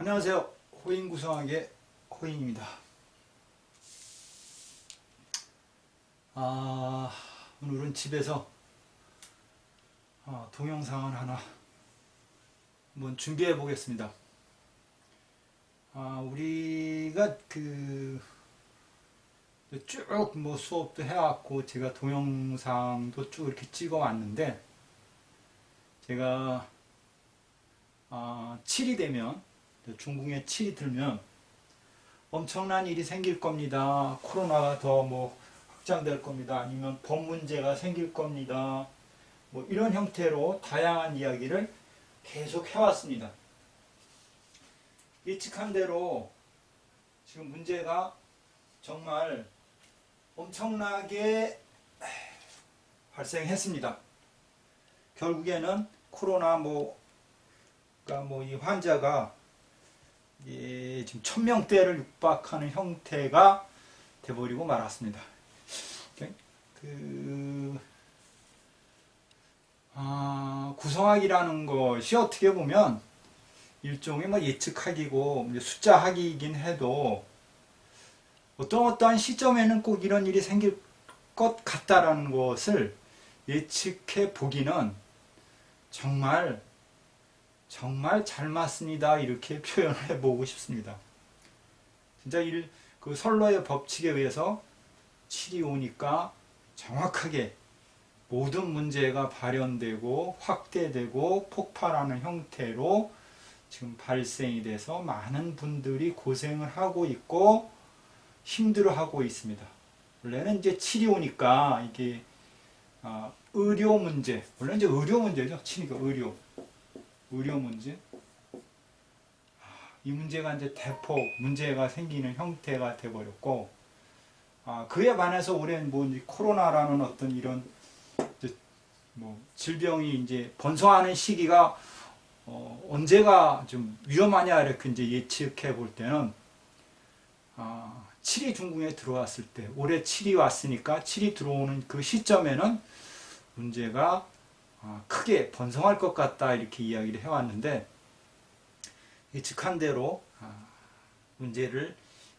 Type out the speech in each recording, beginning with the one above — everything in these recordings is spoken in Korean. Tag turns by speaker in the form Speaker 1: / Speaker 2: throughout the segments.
Speaker 1: 안녕하세요. 호인구성학의 호인입니다. 오늘은 집에서 동영상을 하나 한번 준비해 보겠습니다. 우리가 쭉 수업도 해왔고 제가 동영상도 쭉 이렇게 찍어 왔는데, 제가 7이 되면, 중국에 7이 들면 엄청난 일이 생길 겁니다. 코로나가 더 확장될 겁니다. 아니면 법 문제가 생길 겁니다. 이런 형태로 다양한 이야기를 계속 해왔습니다. 예측한 대로 지금 문제가 정말 엄청나게 발생했습니다. 결국에는 코로나 이 환자가 지금 1000명대를 육박하는 형태가 돼버리고 말았습니다. 구성학이라는 것이 어떻게 보면 일종의 예측하기고 숫자하기이긴 해도 어떠한 시점에는 꼭 이런 일이 생길 것 같다라는 것을 예측해 보기는 정말 잘 맞습니다. 이렇게 표현을 해보고 싶습니다. 진짜 선로의 법칙에 의해서 7이 오니까 정확하게 모든 문제가 발현되고 확대되고 폭발하는 형태로 지금 발생이 돼서 많은 분들이 고생을 하고 있고 힘들어하고 있습니다. 원래는 이제 7이 오니까 이게 의료 문제, 원래 이제 의료 문제죠. 7이니까 의료 문제. 이 문제가 이제 대폭 문제가 생기는 형태가 돼버렸고, 그에 반해서 올해 코로나라는 어떤 이런 질병이 이제 번성하는 시기가 언제가 좀 위험하냐 이렇게 이제 예측해 볼 때는 7이 중국에 들어왔을 때, 올해 7이 왔으니까 7이 들어오는 그 시점에는 문제가 크게 번성할 것 같다 이렇게 이야기를 해왔는데, 예측한 대로 문제를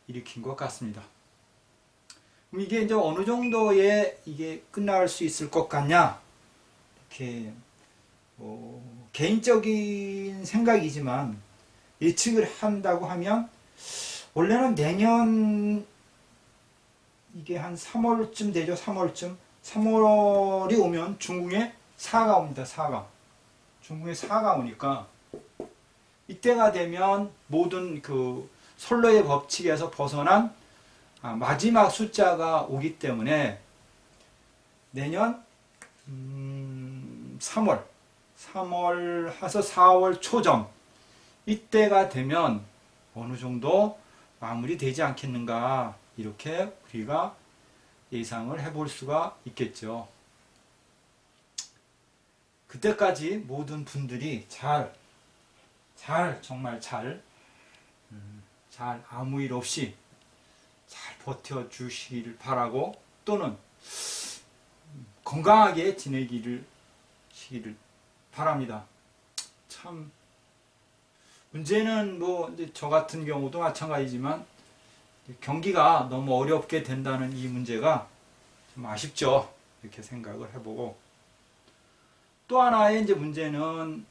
Speaker 1: 일으킨 것 같습니다. 그럼 이게 이제 어느 정도에 이게 끝날 수 있을 것 같냐, 이렇게 개인적인 생각이지만 예측을 한다고 하면 원래는 내년 이게 한 3월쯤 되죠. 3월이 오면 중국에 4가 옵니다. 4가. 중국에 4가 오니까 이때가 되면 모든 선로의 법칙에서 벗어난 마지막 숫자가 오기 때문에 내년 3월 해서 4월 초점, 이때가 되면 어느 정도 마무리되지 않겠는가, 이렇게 우리가 예상을 해볼 수가 있겠죠. 그때까지 모든 분들이 정말 잘 아무 일 없이 잘 버텨주시기를 바라고, 또는 건강하게 지내기를 바랍니다. 참 문제는 저 같은 경우도 마찬가지지만 경기가 너무 어렵게 된다는 이 문제가 좀 아쉽죠. 이렇게 생각을 해보고, 또 하나의 이제 문제는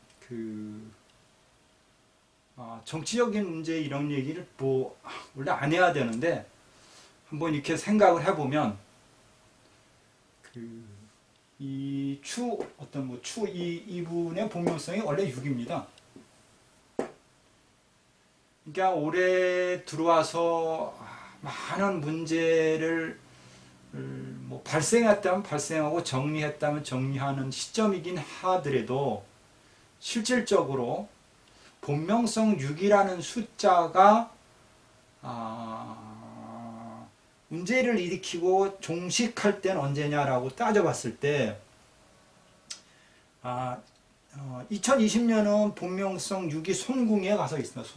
Speaker 1: 정치적인 문제, 이런 얘기를 원래 안 해야 되는데 한번 이렇게 생각을 해보면 이분의 본명성이 원래 6입니다. 그러니까 올해 들어와서 많은 문제를 발생했다면 발생하고 정리했다면 정리하는 시점이긴 하더라도, 실질적으로 본명성 6이라는 숫자가 문제를 일으키고 종식할 때는 언제냐라고 따져봤을 때 2020년은 본명성 6이 손궁에 가서 있습니다.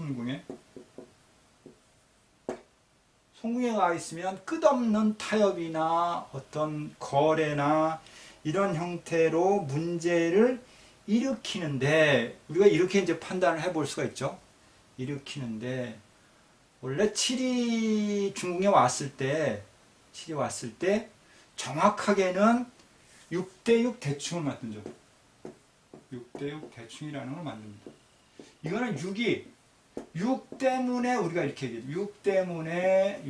Speaker 1: 손궁에 가 있으면 끝없는 타협이나 어떤 거래나 이런 형태로 문제를 일으키는데, 우리가 이렇게 이제 판단을 해볼 수가 있죠. 일으키는데 원래 7이 중궁에 왔을 때 정확하게는 6대6 대충을 만들죠. 6대6 대충이라는 걸 만듭니다. 이거는 6 때문에 우리가 이렇게 얘기해요. 6 때문에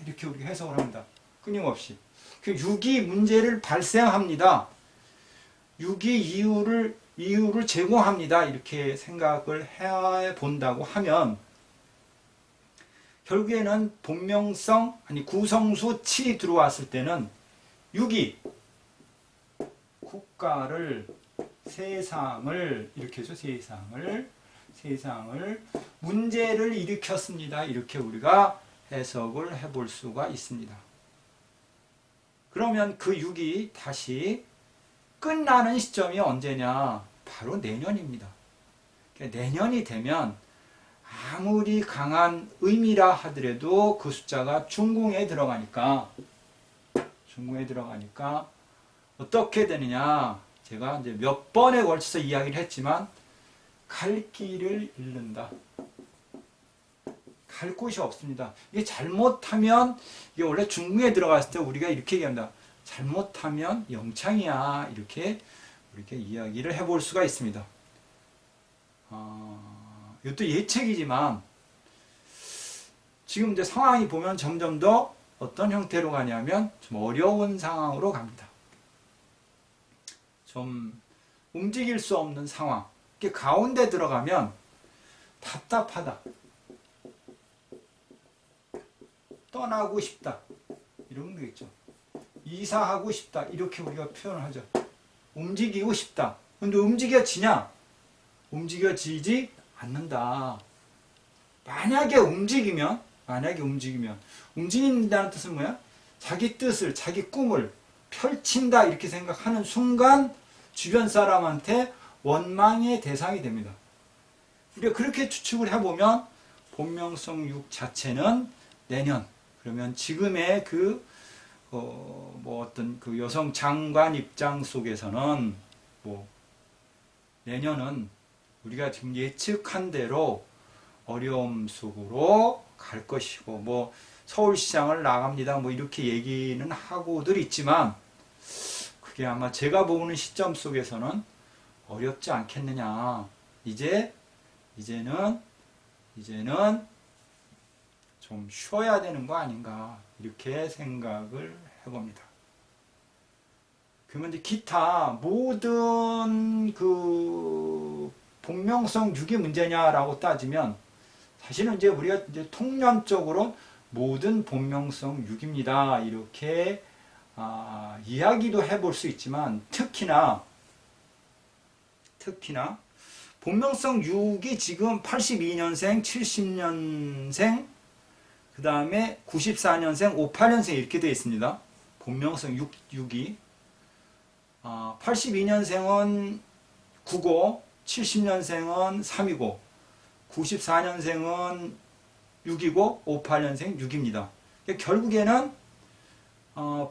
Speaker 1: 이렇게 우리가 해석을 합니다. 끊임없이. 그 6이 문제를 발생합니다. 6이 이유를 제공합니다. 이렇게 생각을 해 본다고 하면 결국에는 본명성, 구성수 7이 들어왔을 때는 6이 국가를, 세상을, 이렇게 해서 세상을 문제를 일으켰습니다. 이렇게 우리가 해석을 해볼 수가 있습니다. 그러면 그 6이 다시 끝나는 시점이 언제냐? 바로 내년입니다. 내년이 되면 아무리 강한 의미라 하더라도 그 숫자가 중궁에 들어가니까 어떻게 되느냐? 제가 이제 몇 번에 걸쳐서 이야기를 했지만 갈 길을 잃는다. 갈 곳이 없습니다. 이게 잘못하면, 이게 원래 중궁에 들어갔을 때 우리가 이렇게 얘기합니다. 잘못하면 영창이야. 이렇게 이야기를 해볼 수가 있습니다. 이것도 예측이지만 지금 이제 상황이 보면 점점 더 어떤 형태로 가냐면 좀 어려운 상황으로 갑니다. 좀 움직일 수 없는 상황. 이렇게 가운데 들어가면 답답하다. 떠나고 싶다. 이런 거 있죠. 이사하고 싶다. 이렇게 우리가 표현을 하죠. 움직이고 싶다. 근데 움직여지냐? 움직여지지 않는다. 만약에 움직이면 움직인다는 뜻은 뭐야? 자기 뜻을, 자기 꿈을 펼친다 이렇게 생각하는 순간 주변 사람한테 원망의 대상이 됩니다. 우리가 그렇게 추측을 해보면 본명성 6 자체는 내년, 그러면 지금의 어떤 그 여성 장관 입장 속에서는 내년은 우리가 지금 예측한 대로 어려움 속으로 갈 것이고, 서울시장을 나갑니다. 이렇게 얘기는 하고들 있지만, 그게 아마 제가 보는 시점 속에서는 어렵지 않겠느냐. 이제는 좀 쉬어야 되는 거 아닌가. 이렇게 생각을 해봅니다. 그러면 이제 기타 모든 본명성 6이 문제냐라고 따지면 사실은 이제 우리가 이제 통념적으로 모든 본명성 6입니다. 이렇게 이야기도 해볼 수 있지만 특히나 본명성 6이 지금 82년생, 70년생, 그 다음에 94년생, 58년생 이렇게 되어 있습니다. 본명성 6이 82년생은 9고 70년생은 3이고 94년생은 6이고 58년생 6입니다. 결국에는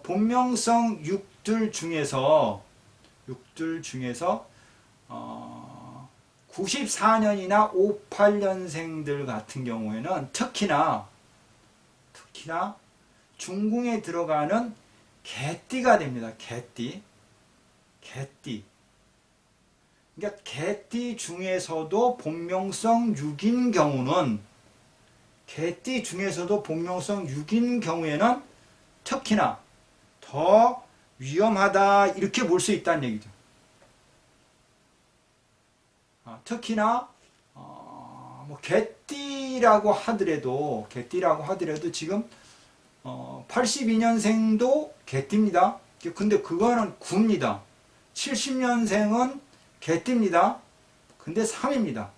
Speaker 1: 본명성 6들 중에서 94년이나 58년생들 같은 경우에는 특히나 중궁에 들어가는 개띠가 됩니다. 개띠. 그러니까 개띠 중에서도 본명성 6인 경우에는 특히나 더 위험하다 이렇게 볼 수 있다는 얘기죠. 특히나 개띠라고 하더라도 지금 82년생도 개띠입니다. 근데 그거는 9입니다. 70년생은 개띠입니다. 근데 3입니다.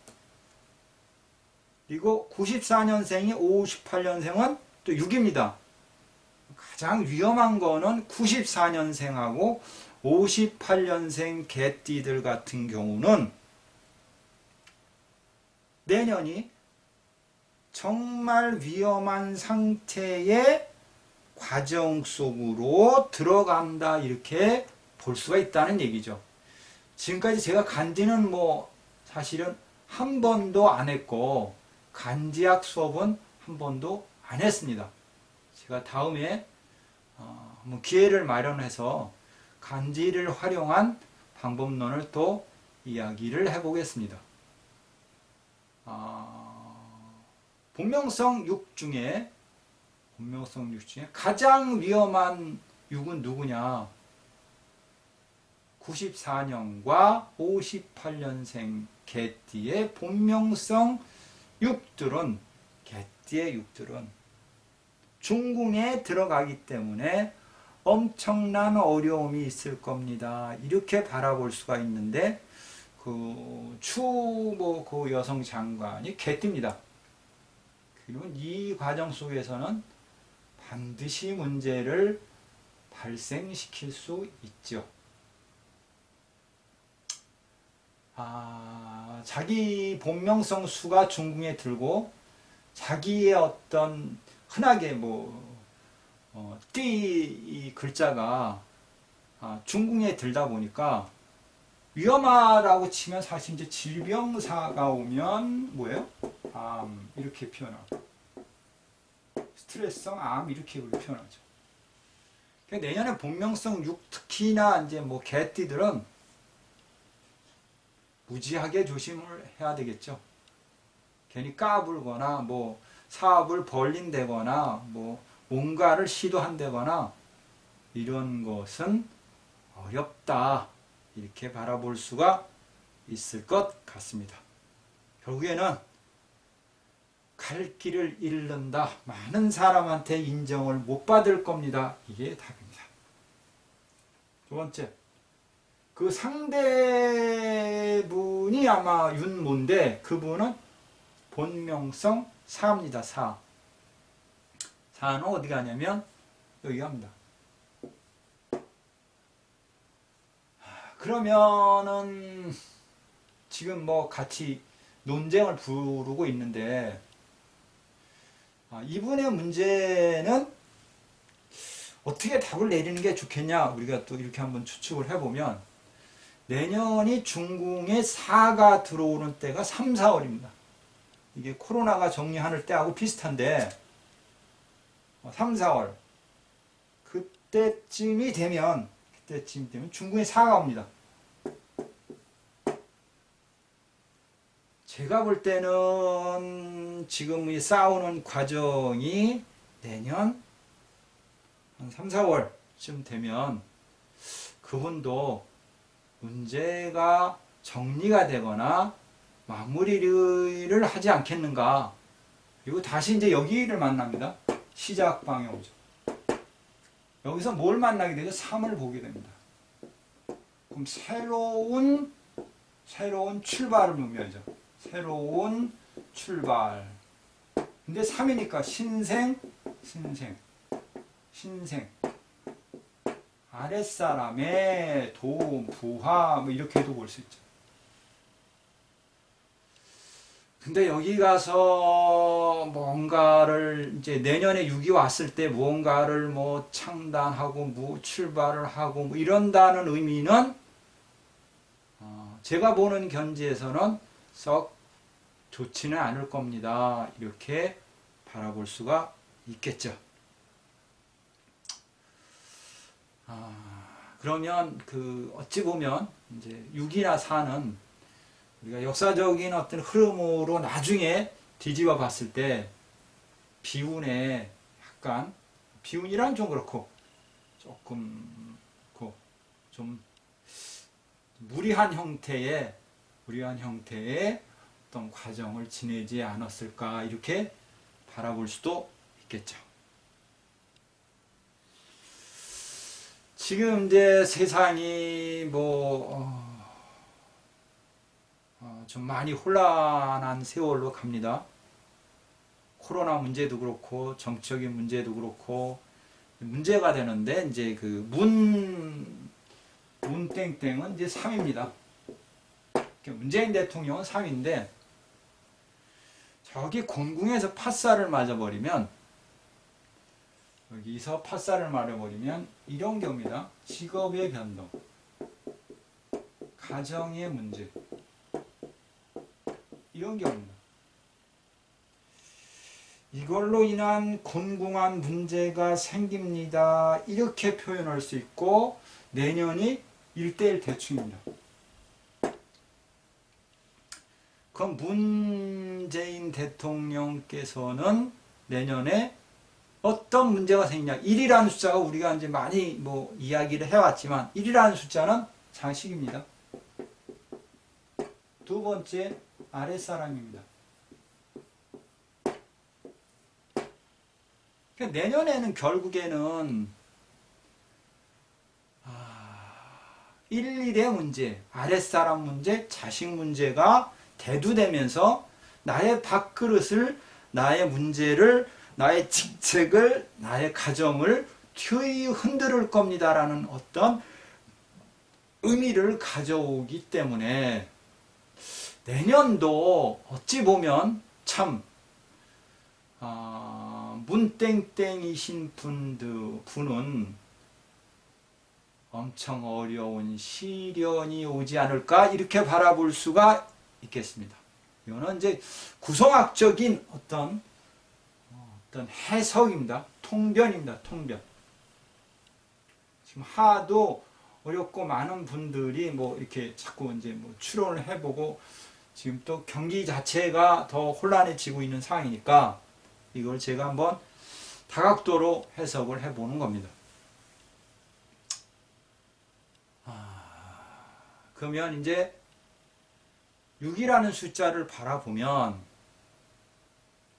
Speaker 1: 그리고 94년생이 58년생은 또 6입니다. 가장 위험한 거는 94년생하고 58년생 개띠들 같은 경우는 내년이 정말 위험한 상태의 과정 속으로 들어간다 이렇게 볼 수가 있다는 얘기죠. 지금까지 제가 간디는 사실은 한 번도 안 했고 간지약 수업은 한 번도 안 했습니다. 제가 다음에 한번 기회를 마련해서 간지를 활용한 방법론을 또 이야기를 해보겠습니다. 본명성 6 중에 가장 위험한 6은 누구냐? 94년과 58년생 개띠의 본명성 6들은 개띠의 6들은 중궁에 들어가기 때문에 엄청난 어려움이 있을 겁니다. 이렇게 바라볼 수가 있는데 그 여성 장관이 개띠입니다. 그리고 이 과정 속에서는 반드시 문제를 발생시킬 수 있죠. 자기 본명성 수가 중궁에 들고 자기의 어떤 흔하게 띠 글자가 중궁에 들다 보니까 위험하다고 치면 사실 이제 질병사가 오면 뭐예요? 암 이렇게 표현하고 스트레스성 암 이렇게 표현하죠. 그러니까 내년에 본명성 6 특히나 이제 개띠들은 무지하게 조심을 해야 되겠죠. 괜히 까불거나 사업을 벌린다거나 뭔가를 시도한다거나 이런 것은 어렵다 이렇게 바라볼 수가 있을 것 같습니다. 결국에는 갈 길을 잃는다. 많은 사람한테 인정을 못 받을 겁니다. 이게 답입니다. 두 번째, 그 상대분이 아마 윤모인데 그분은 본명성 4입니다. 4. 4는 어디 가냐면 여기 갑니다. 그러면은 지금 같이 논쟁을 부르고 있는데 이분의 문제는 어떻게 답을 내리는 게 좋겠냐 우리가 또 이렇게 한번 추측을 해보면 내년이 중궁에 4가 들어오는 때가 3, 4월입니다. 이게 코로나가 정리하는 때하고 비슷한데 3, 4월 그때쯤이 되면 중궁에 4가 옵니다. 제가 볼 때는 지금 이 싸우는 과정이 내년 한 3, 4월쯤 되면 그분도 문제가 정리가 되거나 마무리를 하지 않겠는가. 그리고 다시 이제 여기를 만납니다. 시작 방에 오죠. 여기서 뭘 만나게 되죠? 3을 보게 됩니다. 그럼 새로운 출발을 의미하죠. 새로운 출발. 근데 3이니까 신생. 아랫사람의 도움, 부하 이렇게도 볼 수 있죠. 근데 여기 가서 뭔가를 이제 내년에 6이 왔을 때 무언가를 창단하고 출발을 하고 이런다는 의미는 제가 보는 견지에서는 썩 좋지는 않을 겁니다. 이렇게 바라볼 수가 있겠죠. 그러면 어찌 보면 이제 6이나 4는 우리가 역사적인 어떤 흐름으로 나중에 뒤집어 봤을 때 비운에 약간 비운이란 좀 그렇고 조금 좀 무리한 형태의 어떤 과정을 지내지 않았을까 이렇게 바라볼 수도 있겠죠. 지금 이제 세상이 좀 많이 혼란한 세월로 갑니다. 코로나 문제도 그렇고 정치적인 문제도 그렇고 문제가 되는데 이제 문땡땡은 이제 3입니다. 문재인 대통령은 3인데 저기 공궁에서 팥살을 맞아버리면 여기서 팥살을 맞아버리면 이런 경우입니다. 직업의 변동, 가정의 문제 이런 경우입니다. 이걸로 인한 곤궁한 문제가 생깁니다. 이렇게 표현할 수 있고 내년이 1대1 대충입니다. 그럼 문재인 대통령께서는 내년에 어떤 문제가 생기냐. 1이라는 숫자가 우리가 이제 많이 뭐 이야기를 해왔지만 1이라는 숫자는 상식입니다. 두 번째, 아랫사람입니다. 그러니까 내년에는 결국에는 1일의 문제, 아랫사람 문제, 자식 문제가 대두되면서 나의 밥그릇을, 나의 문제를, 나의 직책을, 나의 가정을 뒤 흔들 겁니다라는 어떤 의미를 가져오기 때문에 내년도 어찌 보면 참 문땡땡이신 분은 엄청 어려운 시련이 오지 않을까 이렇게 바라볼 수가 있겠습니다. 이거는 이제 구성학적인 어떤 해석입니다. 통변입니다. 통변. 지금 하도 어렵고 많은 분들이 뭐 이렇게 자꾸 이제 뭐 추론을 해보고 지금 또 경기 자체가 더 혼란해지고 있는 상황이니까 이걸 제가 한번 다각도로 해석을 해보는 겁니다. 그러면 이제 6이라는 숫자를 바라보면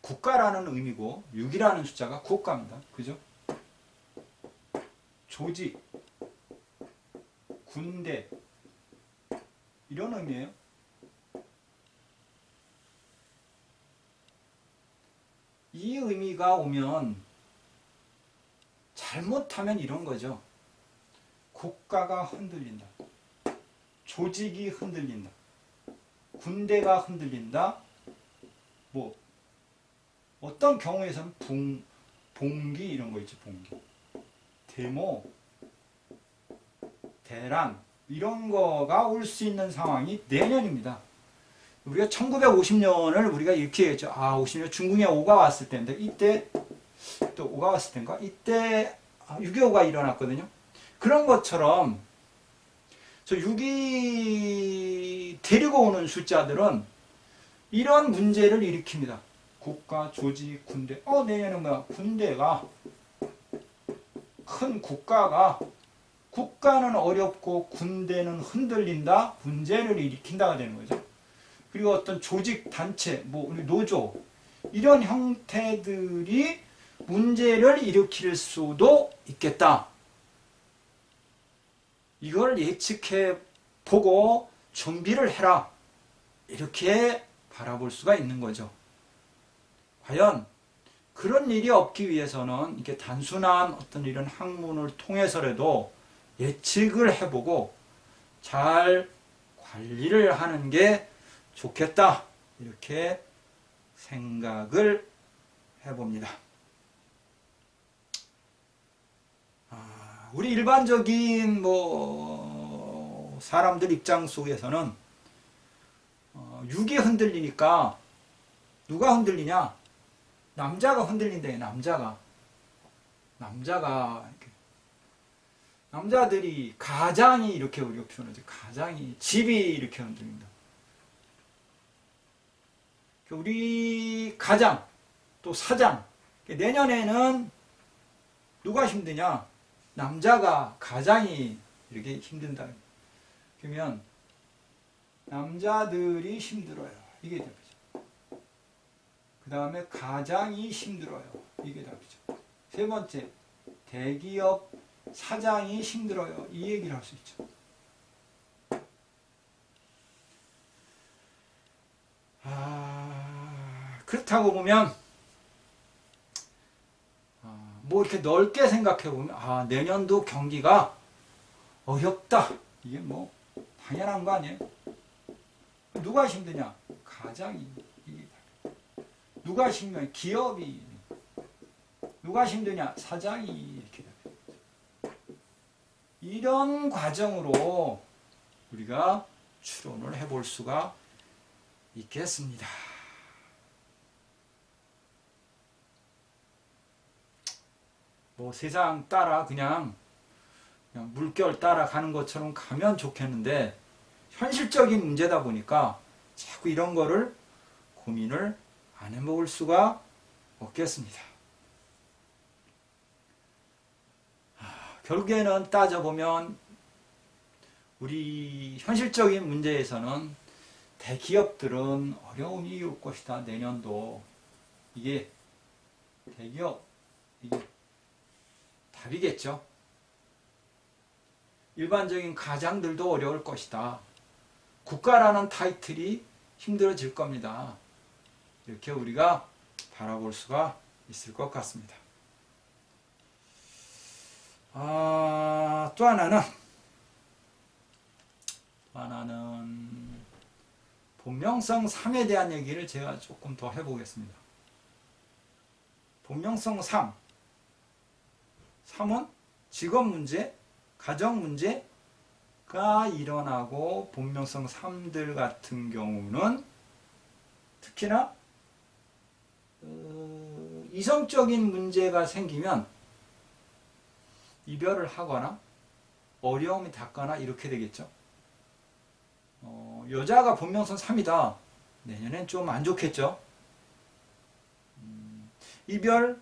Speaker 1: 국가라는 의미고 6이라는 숫자가 국가입니다. 그죠? 조직, 군대 이런 의미예요. 이 의미가 오면 잘못하면 이런 거죠. 국가가 흔들린다. 조직이 흔들린다. 군대가 흔들린다. 뭐 어떤 경우에서는 봉기 이런 거 있죠. 봉기. 데모, 대란 이런 거가 올 수 있는 상황이 내년입니다. 우리가 1950년을 우리가 이렇게 했죠. 50년 중궁에 5가 왔을 때인데 이때 또 5가 왔을 때인가? 이때 6.25가 일어났거든요. 그런 것처럼 저 6이 데리고 오는 숫자들은 이런 문제를 일으킵니다. 국가, 조직, 군대. 내년은 뭐야? 군대가 큰 국가는 어렵고 군대는 흔들린다. 문제를 일으킨다가 되는 거죠. 그리고 어떤 조직, 단체, 뭐 우리 노조 이런 형태들이 문제를 일으킬 수도 있겠다. 이걸 예측해 보고 준비를 해라. 이렇게 바라볼 수가 있는 거죠. 과연 그런 일이 없기 위해서는 이렇게 단순한 어떤 이런 학문을 통해서라도 예측을 해보고 잘 관리를 하는 게 좋겠다. 이렇게 생각을 해봅니다. 우리 일반적인 사람들 입장 속에서는 6이 흔들리니까 누가 흔들리냐? 남자가 흔들린다. 남자들이 가장이 이렇게 우리가 표현하죠. 가장이 집이 이렇게 흔들린다. 우리 가장 또 사장 내년에는 누가 힘드냐? 남자가 가장이 이렇게 힘든다. 그러면 남자들이 힘들어요. 이게 답이죠. 그 다음에 가장이 힘들어요. 이게 답이죠. 세 번째, 대기업 사장이 힘들어요. 이 얘기를 할 수 있죠. 그렇다고 보면 뭐 이렇게 넓게 생각해 보면 내년도 경기가 어렵다. 이게 뭐 당연한 거 아니에요? 누가 힘드냐? 가장이. 누가 힘드냐? 기업이. 누가 힘드냐? 사장이. 이렇게 이런 과정으로 우리가 추론을 해볼 수가 있겠습니다. 뭐 세상 따라 그냥 물결 따라 가는 것처럼 가면 좋겠는데 현실적인 문제다 보니까 자꾸 이런 거를 고민을 안 해먹을 수가 없겠습니다. 결국에는 따져보면 우리 현실적인 문제에서는 대기업들은 어려움이 올 것이다. 내년도 이게 대기업 이게 답이겠죠. 일반적인 가장들도 어려울 것이다. 국가라는 타이틀이 힘들어질 겁니다. 이렇게 우리가 바라볼 수가 있을 것 같습니다. 또 하나는 본명성 3에 대한 얘기를 제가 조금 더 해보겠습니다. 본명성 3. 3은 직업 문제, 가정 문제가 일어나고 본명성 3들 같은 경우는 특히나 이성적인 문제가 생기면 이별을 하거나 어려움이 닿거나 이렇게 되겠죠. 여자가 본명성 3이다. 내년엔 좀 안 좋겠죠. 이별,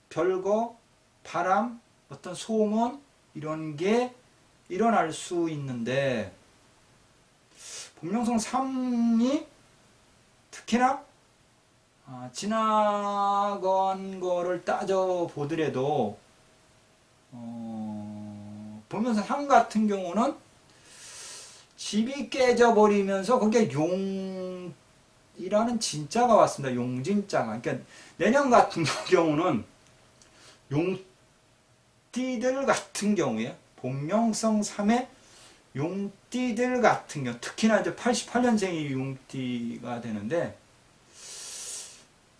Speaker 1: 별거, 바람, 어떤 소문 이런 게 일어날 수 있는데 본명성 3이 특히나 지나간 거를 따져보더라도 본명성 3 같은 경우는 집이 깨져버리면서 거기에 용이라는 진자가 왔습니다. 용진자가. 그러니까 내년 같은 경우는 용띠들 같은 경우에 본명성 3의 용띠들 같은 경우 특히나 이제 88년생이 용띠가 되는데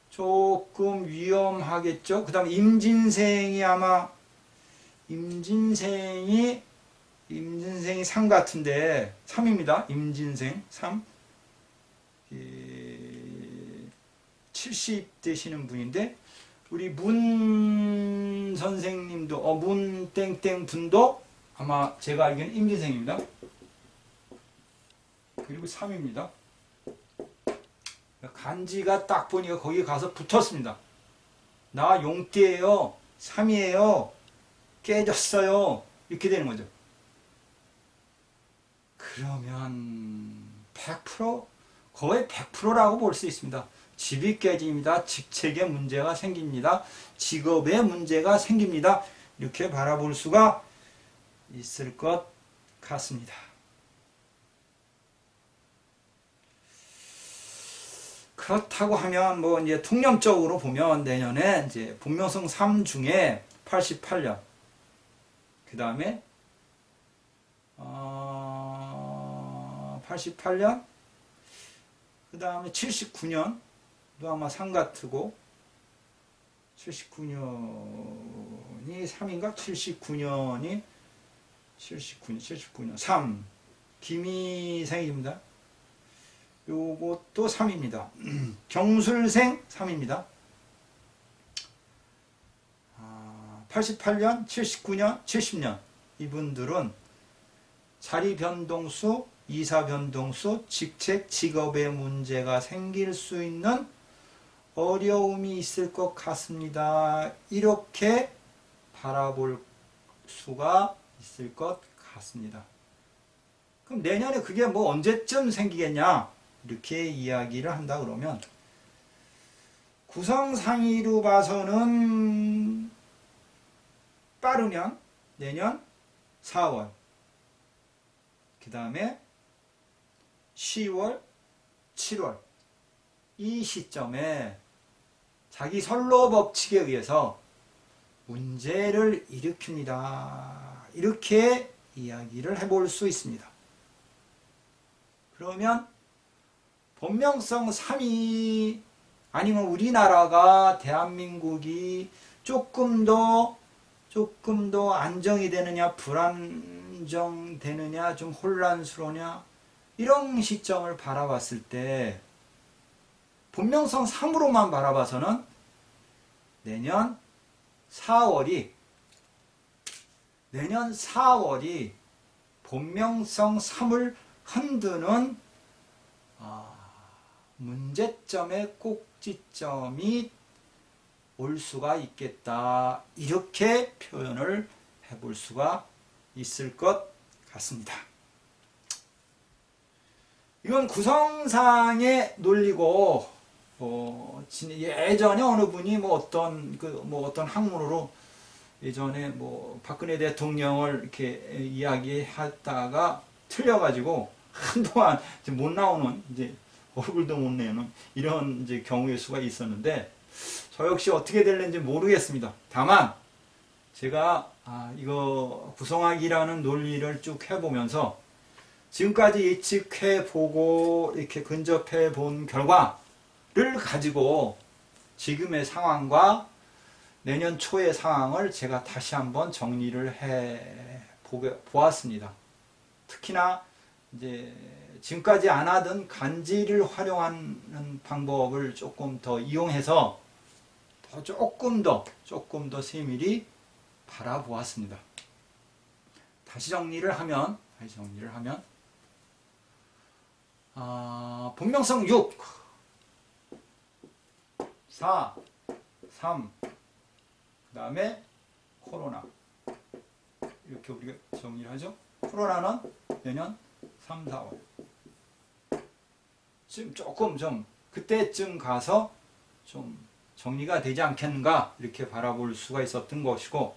Speaker 1: 조금 위험하겠죠. 그 다음에 임진생이 아마 임진생이 3 같은데 3입니다. 임진생 3 70 되시는 분인데 우리 문 선생님도 문 땡땡 분도 아마 제가 알기로는 임진생입니다. 그리고 3입니다. 간지가 딱 보니까 거기에 가서 붙었습니다. 나 용띠예요. 3이에요. 깨졌어요. 이렇게 되는 거죠. 그러면 100% 거의 100%라고 볼 수 있습니다. 집이 깨집니다. 직책에 문제가 생깁니다. 직업에 문제가 생깁니다. 이렇게 바라볼 수가 있을 것 같습니다. 그렇다고 하면 뭐 이제 통념적으로 보면 내년에 이제 본명성 3 중에 88년 그 다음에 88년 그 다음에 79년도 아마 3 같고 79년이 3인가? 79년 3 김희생입니다. 요것도 3입니다. 경술생 3입니다. 88년, 79년, 70년 이분들은 자리 변동수, 이사 변동수, 직책, 직업에 문제가 생길 수 있는 어려움이 있을 것 같습니다. 이렇게 바라볼 수가 있을 것 같습니다. 그럼 내년에 그게 뭐 언제쯤 생기겠냐? 이렇게 이야기를 한다 그러면 구성상의로 봐서는 빠르면 내년 4월 그 다음에 10월, 7월 이 시점에 자기 선로 법칙에 의해서 문제를 일으킵니다. 이렇게 이야기를 해볼 수 있습니다. 그러면 본명성 3이 아니면 우리나라가 대한민국이 조금 더 안정이 되느냐 불안정되느냐 좀 혼란스러우냐 이런 시점을 바라봤을 때 본명성 3으로만 바라봐서는 내년 4월이 내년 4월이 본명성 3을 흔드는 문제점의 꼭지점이 올 수가 있겠다. 이렇게 표현을 해볼 수가 있을 것 같습니다. 이건 구성상의 논리고, 예전에 어느 분이 어떤 학문으로 예전에 박근혜 대통령을 이렇게 이야기하다가 틀려가지고 한동안 이제 못 나오는, 이제 얼굴도 못 내는 이런 이제 경우의 수가 있었는데, 저 역시 어떻게 될는지 모르겠습니다. 다만 제가 이거 구성학이라는 논리를 쭉 해보면서 지금까지 예측해보고 이렇게 근접해본 결과를 가지고 지금의 상황과 내년 초의 상황을 제가 다시 한번 정리를 보았습니다. 특히나 이제 지금까지 안 하던 간지를 활용하는 방법을 조금 더 이용해서 조금 더 세밀히 바라보았습니다. 다시 정리를 하면 본명성 6, 4, 3, 그 다음에 코로나, 이렇게 우리가 정리를 하죠. 코로나는 내년 3, 4월 지금 조금 좀 그때쯤 가서 좀 정리가 되지 않겠는가, 이렇게 바라볼 수가 있었던 것이고,